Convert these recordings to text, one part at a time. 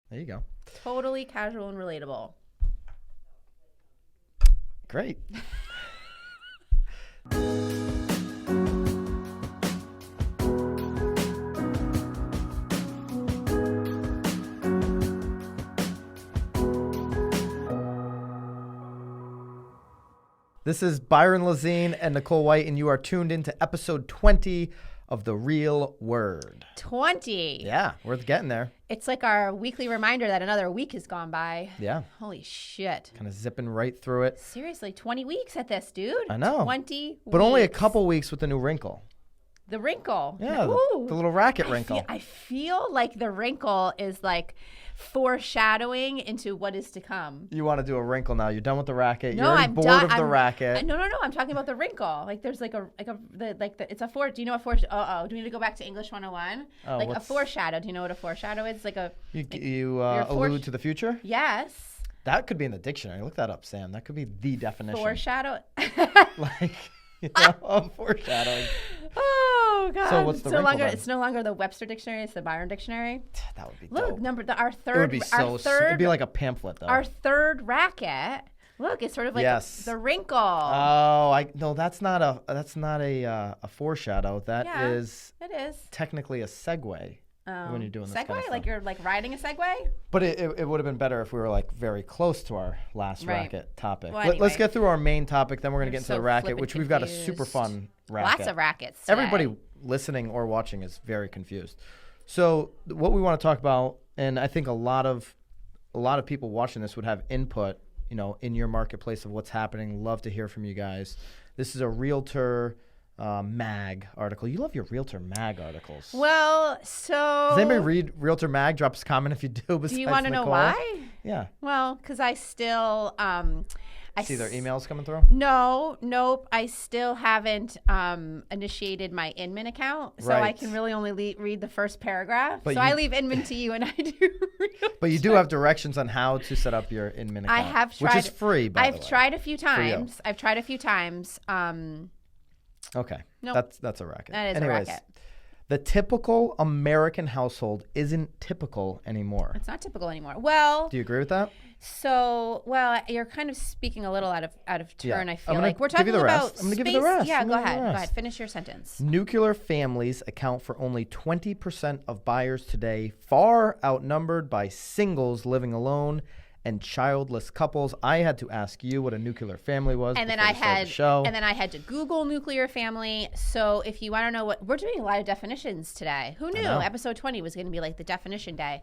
There you go. Totally casual and relatable. Great. This is Byron Lazine and Nicole White, and you are tuned into episode 20 of The Real Word. 20. Yeah, we're getting there. It's like our weekly reminder that another week has gone by. Yeah. Holy shit. Kind of zipping right through it. Seriously, 20 weeks at this, dude. I know. 20 weeks. But only a couple weeks with the new wrinkle. The wrinkle. Yeah, the little racket wrinkle. I feel like the wrinkle is like foreshadowing into what is to come. You want to do a wrinkle now. You're done with the racket. No, You're I'm bored done. of the racket. No. I'm talking about the wrinkle. Like there's it's a do you know what do we need to go back to English 101? Oh, like a foreshadow. Do you know what a foreshadow is? Like a You allude to the future? Yes. That could be in the dictionary. Look that up, Sam. That could be the definition. Foreshadow. Like, foreshadowing. Oh God! So what's the wrinkle then? It's no longer the Webster dictionary. It's the Byron dictionary. That would be dope. Look, our third. It would be it'd be like a pamphlet, though. Our third racket. Look, it's sort of like the wrinkle. Oh, no, that's not a foreshadow. That is. It is technically a segue. When you're doing this Segway, kind of stuff. like you're like riding a Segway. But it would have been better if we were like very close to our last racket topic. Well, anyway. Let's get through our main topic, then we're going to get into the racket, flippin' which we've got a confused. super fun racket. Lots of rackets today. Everybody listening or watching is very confused. So what we want to talk about, and I think a lot of people watching this would have input, in your marketplace of what's happening. Love to hear from you guys. This is a realtor mag article. You love your realtor mag articles. Well, so does anybody read realtor mag? Drop us a comment if you do. Do you want to know why? Yeah. Well, because I still see their emails coming through. Nope. I still haven't initiated my Inman account, so I can really only read the first paragraph. But I leave Inman to you, and I do. But you do have directions on how to set up your Inman account. I have tried, which is free. By the way. I've tried a few times. Okay. Nope. That's a racket. That is Anyways, a racket. The typical American household isn't typical anymore. It's not typical anymore. Well, do you agree with that? So, you're kind of speaking a little out of turn. I feel like we're talking about I'm going to give you the rest. Yeah, go ahead. Finish your sentence. Nuclear families account for only 20% of buyers today, far outnumbered by singles living alone and childless couples. I had to ask you what a nuclear family was, and then I had to Google nuclear family. So if you want to know we're doing a lot of definitions today. Who knew episode 20 was going to be like the definition day?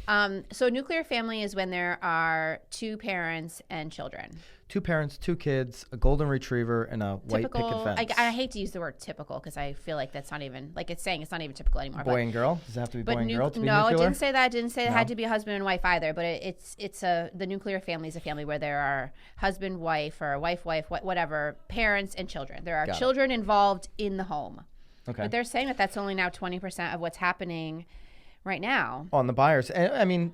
So nuclear family is when there are two parents and children. Two parents, two kids, a golden retriever, and a white picket fence. I hate to use the word typical because I feel like that's not even it's not even typical anymore. Boy and girl? Does it have to be boy and girl to be nuclear? No, it didn't say that. It didn't say it had to be a husband and wife either. But the nuclear family is a family where there are husband, wife, or wife, whatever, parents and children. There are children involved in the home. Okay. But they're saying that that's only now 20% of what's happening right now. On the buyers. And, I mean,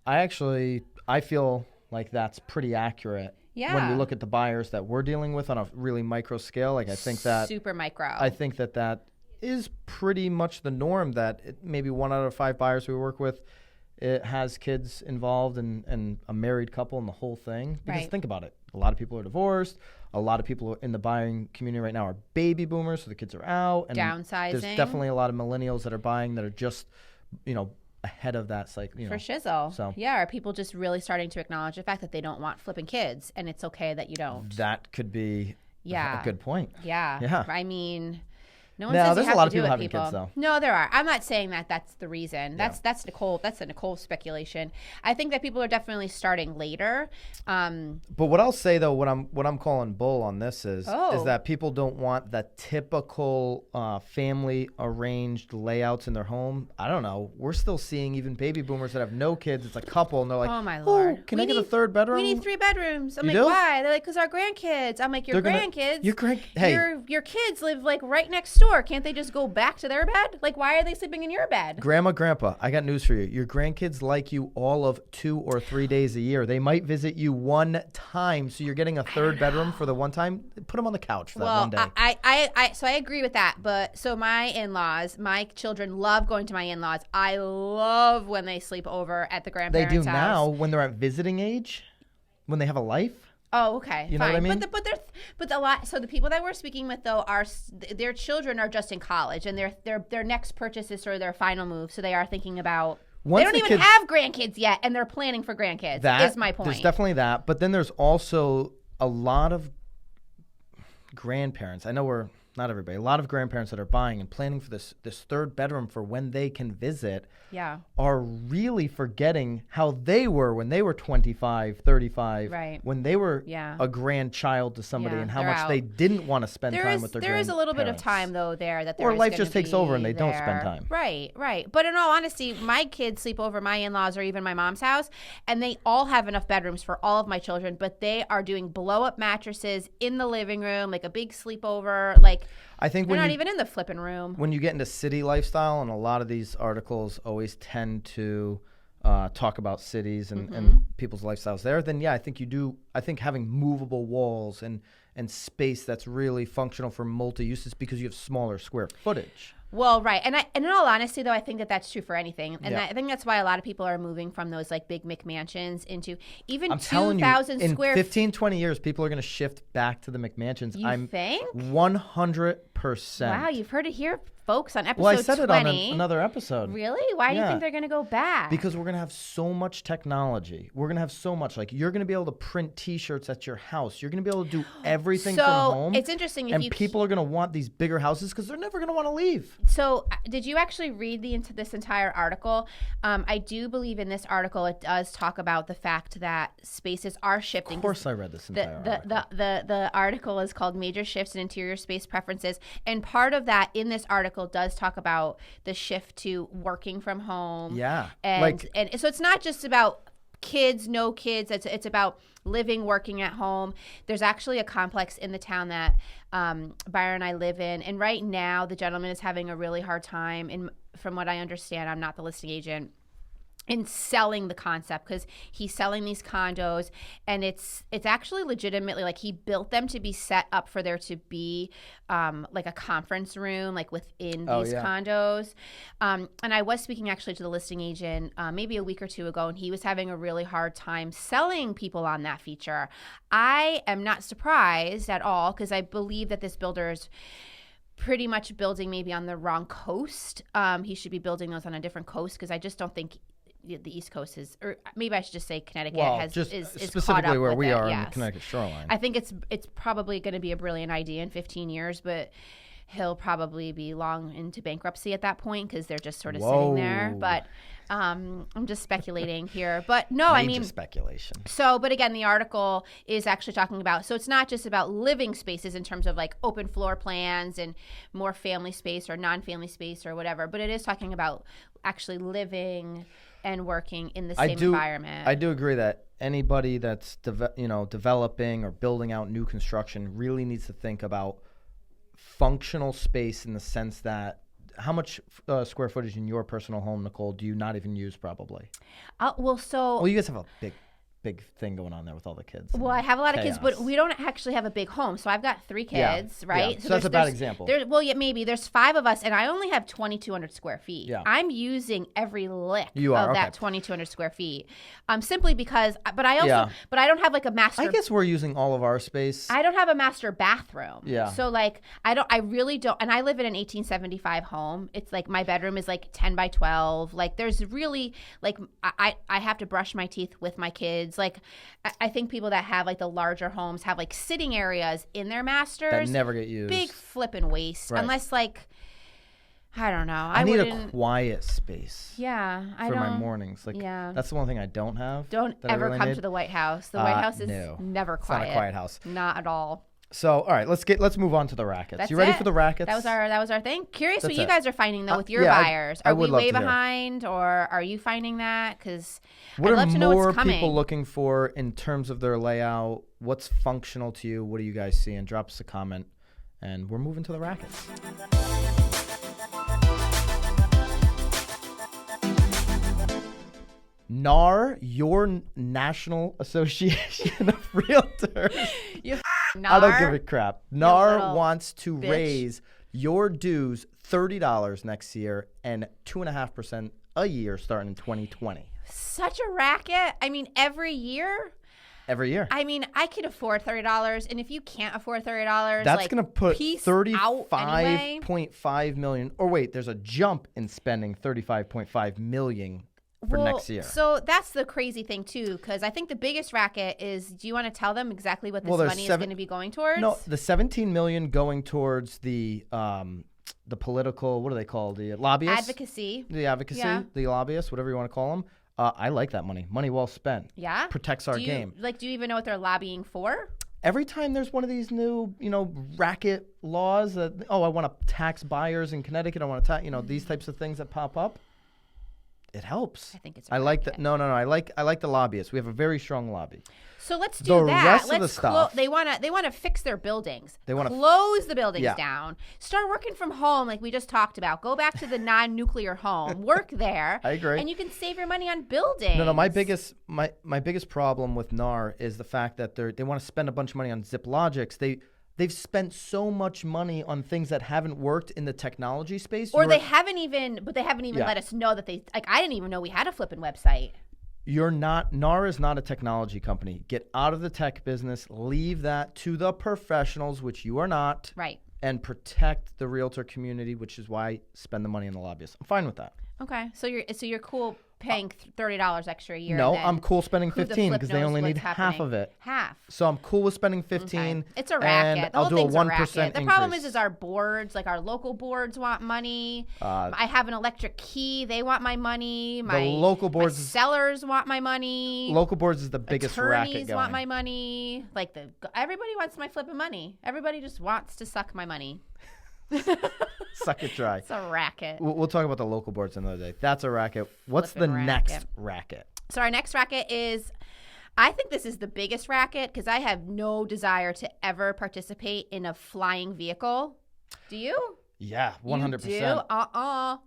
I feel like that's pretty accurate. Yeah. When you look at the buyers that we're dealing with on a really micro scale, I think that super micro. I think that is pretty much the norm. That maybe 1 out of 5 buyers we work with, it has kids involved and a married couple and the whole thing. Because think about it, a lot of people are divorced. A lot of people in the buying community right now are baby boomers, so the kids are out. And downsizing. There's definitely a lot of millennials that are buying that are just, ahead of that cycle. For shizzle. So are people just really starting to acknowledge the fact that they don't want flipping kids, and it's okay that you don't? That could be a good point. Yeah. I mean, no one no, says there's you have a lot to of do people it, having people. kids, though. No, there are. I'm not saying that that's the reason. That's Nicole. That's a Nicole speculation. I think that people are definitely starting later. But what I'll say though, what I'm calling bull on this is that people don't want the typical family arranged layouts in their home. I don't know. We're still seeing even baby boomers that have no kids. It's a couple, and they're like, "Oh my lord, can I get a third bedroom? We need 3 bedrooms." I'm you like, do? "Why?" They're like, "Because our grandkids." I'm like, "Your grandkids? Your kids live like right next door." door. Can't they just go back to their bed? Like, why are they sleeping in your bed? Grandma, Grandpa, I got news for you. Your grandkids like you all of 2 or 3 days a year. They might visit you one time, so you're getting a third bedroom for the one time. Put them on the couch for that one day. So I agree with that. But so my in-laws, my children love going to my in-laws. I love when they sleep over at the grandparents' They house. do now when they're at visiting age, when they have a life. Oh, okay. You know what I mean? But a lot. So the people that we're speaking with though are their children are just in college, and their next purchase is sort of their final move. So they are thinking about. They don't even have grandkids yet, and they're planning for grandkids. That is my point. There's definitely that, but then there's also a lot of grandparents. I know we're not everybody. A lot of grandparents that are buying and planning for this third bedroom for when they can visit. Yeah. Are really forgetting how they were when they were 25, 35, right. when they were a grandchild to somebody, and how much they didn't want to spend time with their grandparents. There is a little bit of time, though, there that or life just takes over and they don't spend time. Right. But in all honesty, my kids sleep over my in-laws or even my mom's house, and they all have enough bedrooms for all of my children, but they are doing blow-up mattresses in the living room, like a big sleepover, like... I think they're not even in the flipping room. When you get into city lifestyle, and a lot of these articles always tend to talk about cities and people's lifestyles there, then I think you do. I think having movable walls and space that's really functional for multi-uses because you have smaller square footage. Well, right. And in all honesty, though, I think that that's true for anything. And I think that's why a lot of people are moving from those like big McMansions into even 2,000 square feet. In 15, 20 years, people are going to shift back to the McMansions. You think? 100%. Wow, you've heard it here, folks, on episode 20. Well, I said it on another episode. Really? Why do you think they're going to go back? Because we're going to have so much technology. We're going to have so much. Like, you're going to be able to print T-shirts at your house. You're going to be able to do everything from home. So, it's interesting. And people are going to want these bigger houses because they're never going to want to leave. So, did you actually read this entire article? I do believe in this article it does talk about the fact that spaces are shifting. Of course I read this entire article. The article is called Major Shifts in Interior Space Preferences. And part of that in this article does talk about the shift to working from home. Yeah. And so it's not just about kids, no kids. It's about living, working at home. There's actually a complex in the town that Byron and I live in. And right now, the gentleman is having a really hard time. And from what I understand, I'm not the listing agent, in selling the concept, because he's selling these condos, and it's actually legitimately like he built them to be set up for there to be like a conference room like within these condos. And I was speaking actually to the listing agent maybe a week or two ago, and he was having a really hard time selling people on that feature. I am not surprised at all, because I believe that this builder is pretty much building maybe on the wrong coast. He should be building those on a different coast, because I just don't think the East Coast is, or maybe I should just say Connecticut is specifically where we are in the Connecticut shoreline. I think it's probably going to be a brilliant idea in 15 years, but he'll probably be long into bankruptcy at that point, because they're just sort of sitting there. But I'm just speculating here. But no, Major I mean speculation. So, but again, the article is actually talking about, so it's not just about living spaces in terms of like open floor plans and more family space or non-family space or whatever, but it is talking about actually living and working in the same environment. I do agree that anybody that's developing or building out new construction really needs to think about functional space, in the sense that how much square footage in your personal home, Nicole, do you not even use probably? Well, you guys have a big thing going on there with all the kids. Well, I have a lot of kids, but we don't actually have a big home. So I've got 3 kids, right? Yeah. So that's a bad example. Maybe there's 5 of us, and I only have 2,200 square feet. Yeah. I'm using every lick of that 2,200 square feet, simply because. But I don't have like a master. I guess we're using all of our space. I don't have a master bathroom. Yeah. So like I really don't, and I live in an 1875 home. It's like my bedroom is like 10 by 12. Like there's really like I have to brush my teeth with my kids. Like I think people that have like the larger homes have like sitting areas in their masters that never get used. Big flipping waste, right. Unless like I don't know. I need a quiet space. Yeah, for my mornings. Like that's the one thing I don't have. Don't ever really come need. to the White House. The White House is never quiet. It's not a quiet house. Not at all. So, all right, let's move on to the rackets. You ready for the rackets? That was our thing. Curious what you guys are finding though with your buyers. Are we way behind, or are you finding that? Because I'd love to know what's coming. What are more people looking for in terms of their layout? What's functional to you? What are you guys seeing? Drop us a comment, and we're moving to the rackets. NAR, your National Association of Realtors. NAR, I don't give a crap. NAR little wants to bitch. raise your dues $30 next year and 2.5% a year starting in 2020. Such a racket. I mean, every year. Every year. I mean, I can afford $30, and if you can't afford $30, That's like, going to put peace out anyway. $35.5 million. Or wait, there's a jump in spending $35.5 million for next year. So that's the crazy thing too, because I think the biggest racket is. Do you want to tell them exactly what this money is going to be going towards? No, the $17 million going towards the political. What are they called? The lobbyists. Advocacy. The advocacy. Yeah. The lobbyists. Whatever you want to call them. I like that money. Money well spent. Yeah. Protects our game. Do you even know what they're lobbying for? Every time there's one of these new, racket laws that, I want to tax buyers in Connecticut. I want to tax, these types of things that pop up. It helps. I think it's. I like that. No. I like the lobbyists. We have a very strong lobby. So let's do that. Rest of the stuff. They want to fix their buildings. They want to close the buildings down. Start working from home, like we just talked about. Go back to the non-nuclear home. Work there. I agree. And you can save your money on buildings. No. My biggest problem with NAR is the fact that they want to spend a bunch of money on ZipLogics. They've spent so much money on things that haven't worked in the technology space. They haven't even let us know that I didn't even know we had a flipping website. NAR is not a technology company. Get out of the tech business. Leave that to the professionals, which you are not. Right. And protect the realtor community, which is why I spend the money on the lobbyists. I'm fine with that. Okay. So you're cool paying $30 extra a year. No, I'm cool spending 15 because they only need half of it. Half. So I'm cool with spending 15. Okay. It's a racket. And The whole I'll do a thing's 1% a racket. The increase. problem is our boards, like our local boards, want money. I have an electric key; they want my money. My local boards, my sellers want my money. Local boards is the biggest racket Attorneys going. want my money. Everybody wants my flipping money. Everybody just wants to suck my money. Suck it dry. It's a racket. We'll talk about the local boards another day. That's a racket. What's the next racket? So our next racket is, I think this is the biggest racket because I have no desire to ever participate in a flying vehicle. Do you? Yeah, 100%. You do?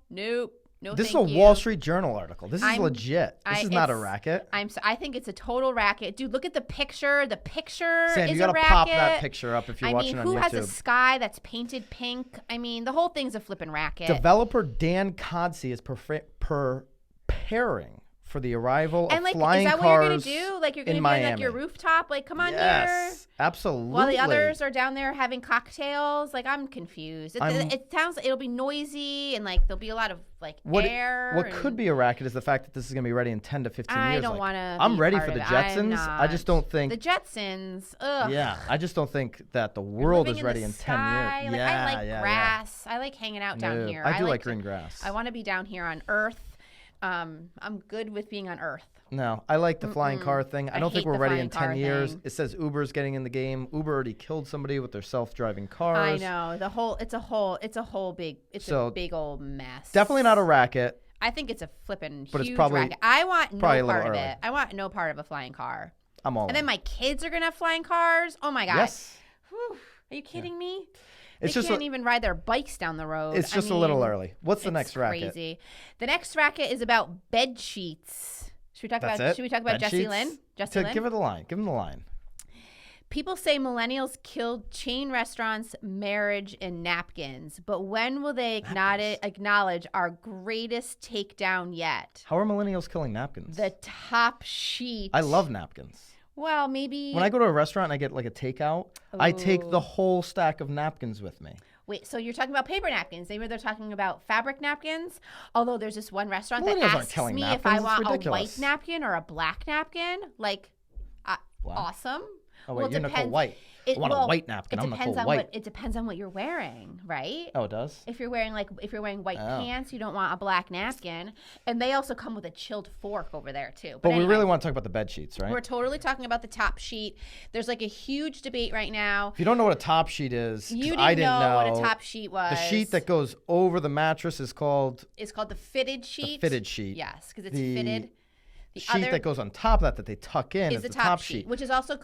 Nope. No, this is a Wall Street Journal article. This is legit. This is not a racket. I think it's a total racket. Dude, look at the picture. The picture Sam, is you gotta a racket. pop that picture up if you're watching on YouTube. Who has a sky that's painted pink? I mean, the whole thing's a flipping racket. Developer Dan Codsey is preparing for the arrival of flying cars. Is that what you're gonna do? Like you're gonna be on your rooftop? Like, come on here. Yes, absolutely. While the others are down there having cocktails. Like, I'm confused. It sounds it'll be noisy and there'll be a lot of air. What could be a racket is the fact that this is gonna be ready in 10 to 15 years. I don't want to. I'm ready for the Jetsons. I just don't think the Jetsons. Ugh. Yeah, I just don't think that the world is ready in 10 years. I like grass. I like hanging out down here. I do like green grass. I want to be down here on Earth. I'm good with being on Earth. No, I like the flying car thing. I don't think we're ready in 10 years. Thing. It says Uber's getting in the game. Uber already killed somebody with their self-driving cars. I know. It's a big old mess. Definitely not a racket. I think it's a flipping huge probably, racket. I want no part of it. I want no part of a flying car. I'm all in. And then my kids are going to have flying cars. Oh my God. Yes. Whew. Are you kidding me? They can't even ride their bikes down the road. It's just a little early. What's the next racket? Crazy. The next racket is about bed sheets. Should we talk about Jesse Lynn? Lynn? Give her the line. Give him the line. People say millennials killed chain restaurants, marriage, and napkins. But when will they acknowledge our greatest takedown yet? How are millennials killing napkins? The top sheet. I love napkins. Well, maybe. When I go to a restaurant and I get a takeout, I take the whole stack of napkins with me. Wait, so you're talking about paper napkins. Maybe they're talking about fabric napkins. Although there's this one restaurant that asks me if I want a white napkin or a black napkin. Awesome. Oh, wait, you're Nicole White. I want a white napkin. I'm Nicole White. It depends on what you're wearing, right? Oh, it does? If you're wearing white pants, you don't want a black napkin. And they also come with a chilled fork over there, too. But anyway, we really want to talk about the bed sheets, right? We're totally talking about the top sheet. There's a huge debate right now. If you don't know what a top sheet is, you I didn't know what a top sheet was. The sheet that goes over the mattress is called... It's called the fitted sheet. The fitted sheet. Yes, because it's fitted. The sheet that goes on top of that they tuck in is the top sheet. Which is also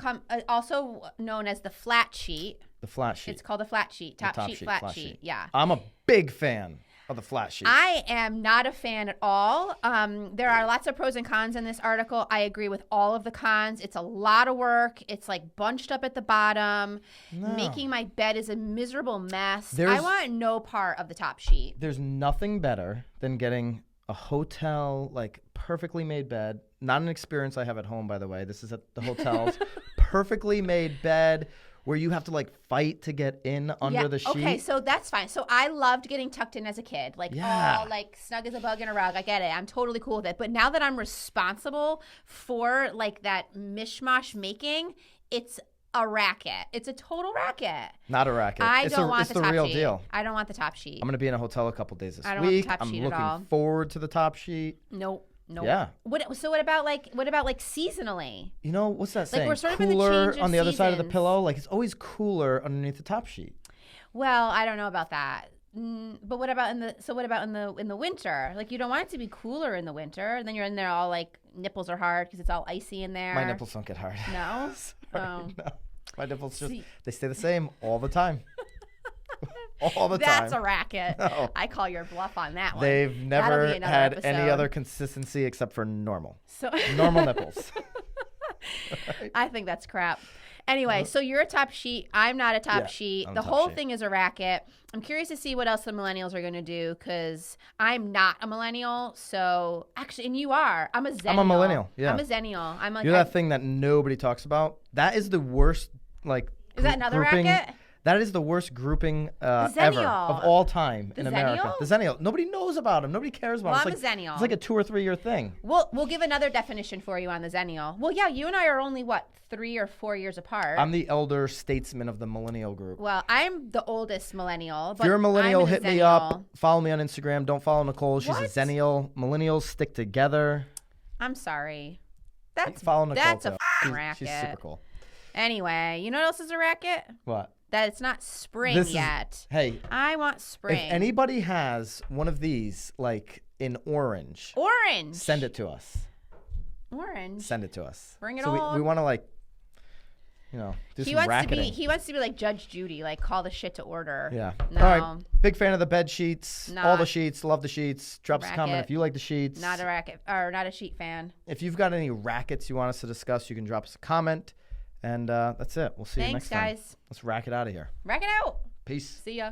known as the flat sheet. The flat sheet. It's called the flat sheet. The Top sheet, flat sheet. Yeah. I'm a big fan of the flat sheet. I am not a fan at all. There are lots of pros and cons in this article. I agree with all of the cons. It's a lot of work. It's like bunched up at the bottom. No. Making my bed is a miserable mess. I want no part of the top sheet. There's nothing better than getting a hotel, like, perfectly made bed. Not an experience I have at home, by the way. This is at the hotels. Perfectly made bed where you have to, like, fight to get in under the sheet. Okay, so that's fine. So I loved getting tucked in as a kid. Like, all, like, snug as a bug in a rug. I get it. I'm totally cool with it. But now that I'm responsible for, like, that mishmash making, it's a racket. It's a total racket. Not a racket. I don't want the top sheet. It's the real deal. I don't want the top sheet. I'm going to be in a hotel a couple days this I don't week. want the top sheet at all. I'm looking forward to the top sheet. Nope. Yeah. What about seasonally? You know, what's that saying? We're sort of in the cooler change of on the other side of the seasons. pillow. Like, it's always cooler underneath the top sheet. Well, I don't know about that. But what about in the winter? Like, you don't want it to be cooler in the winter, and then you're in there all like nipples are hard because it's all icy in there. My nipples don't get hard. No. Sorry, no. My nipples they stay the same all the time. All the time. That's a racket. No. I call your bluff on that one. They've never That'll be had another any episode. other consistency except for normal. So Normal nipples. I think that's crap. Anyway, so you're a top sheet. I'm not a top sheet. I'm The a top whole sheet. thing is a racket. I'm curious to see what else the millennials are going to do because I'm not a millennial. So actually, and you are. I'm a zennial. I'm a millennial, yeah. I'm a zennial. I'm like You're that thing that nobody talks about. That is the worst, like, Is that another grouping. racket? That is the worst grouping ever zennial. of all time in America. zennial? The zennial. Nobody knows about him. Nobody cares about him. Well, I'm a zennial. It's like a 2 or 3 year thing. We'll give another definition for you on the zennial. Well, yeah, you and I are only, 3 or 4 years apart. I'm the elder statesman of the millennial group. Well, I'm the oldest millennial. If But you're a millennial, I'm a hit me up. zennial. Follow me on Instagram. Don't follow Nicole. She's a What? zennial. Millennials stick together. I'm sorry. That's Follow Nicole. that's a too. f***ing racket. She's super cool. Anyway, you know what else is a racket? What? That it's not spring This is- yet. Hey, I want spring. if anybody has one of these, like in orange, Orange. send it to us. Orange. Send it to us. Bring it so on. we want to, like, do He some wants racketing. he wants to be like Judge Judy, like call the shit to order. Yeah. No. All right. Big fan of the bed sheets. All Not the sheets. Love the sheets. Drop us a comment racket. if you like the sheets. Not a racket or not a sheet fan. If you've got any rackets you want us to discuss, you can drop us a comment. And that's it. We'll see you Thanks, next time. guys. Let's rack it out of here. Rack it out. Peace. See ya.